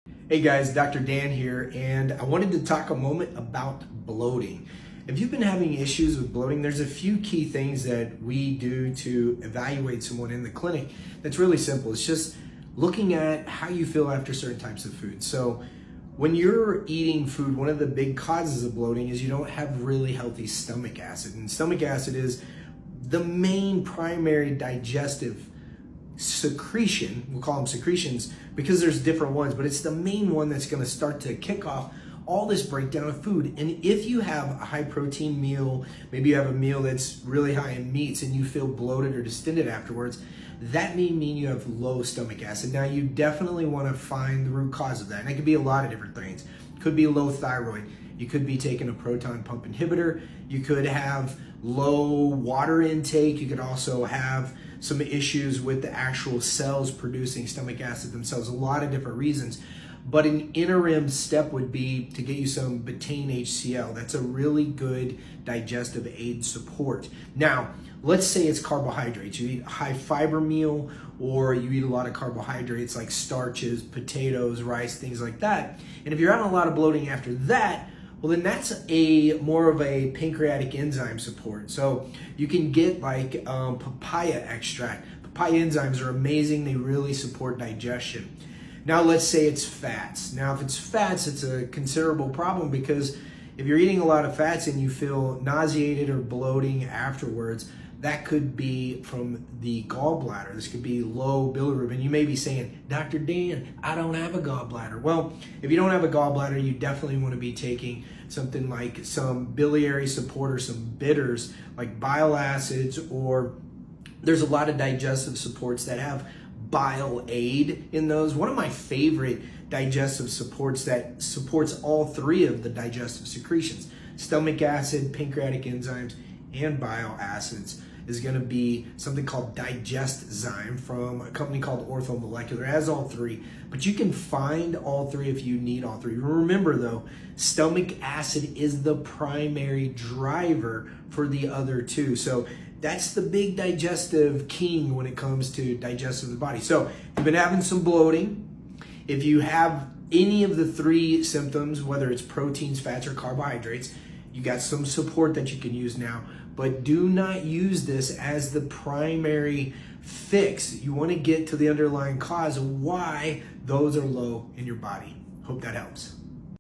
Hey guys, Dr. Dan here, and I wanted to talk a moment about bloating. If you've been having issues with bloating, there's a few key things that we do to evaluate someone in the clinic that's really simple. It's just looking at how you feel after certain types of food. So when you're eating food, one of the big causes of bloating is you don't have really healthy stomach acid. And stomach acid is the main primary digestive secretion. We'll call them secretions because there's different ones, but it's the main one that's going to start to kick off all this breakdown of food. And if you have a high protein meal, maybe you have a meal that's really high in meats and you feel bloated or distended afterwards, that may mean you have low stomach acid. Now you definitely want to find the root cause of that, and it could be a lot of different things. It could be low thyroid, you could be taking a proton pump inhibitor, you could have low water intake, you could also have some issues with the actual cells producing stomach acid themselves, a lot of different reasons. But an interim step would be to get you some betaine HCl. That's a really good digestive aid support. Now, let's say it's carbohydrates. You eat a high fiber meal, or you eat a lot of carbohydrates like starches, potatoes, rice, things like that. And if you're having a lot of bloating after that, well, then that's more of a pancreatic enzyme support. So you can get like papaya extract. Papaya enzymes are amazing. They really support digestion. Now let's say it's fats. Now if it's fats, it's a considerable problem, because if you're eating a lot of fats and you feel nauseated or bloating afterwards, that could be from the gallbladder. This could be low bilirubin. You may be saying, Dr. Dan, I don't have a gallbladder. Well, if you don't have a gallbladder, you definitely want to be taking something like some biliary support or some bitters like bile acids, or there's a lot of digestive supports that have bile aid in those. One of my favorite digestive supports that supports all three of the digestive secretions, stomach acid, pancreatic enzymes, and bile acids, is going to be something called DigestZyme from a company called Orthomolecular. It has all three, but you can find all three if you need all three. Remember though, stomach acid is the primary driver for the other two. So that's the big digestive king when it comes to digestive of the body. So if you've been having some bloating, if you have any of the three symptoms, whether it's proteins, fats, or carbohydrates, you got some support that you can use now, but do not use this as the primary fix. You want to get to the underlying cause of why those are low in your body. Hope that helps.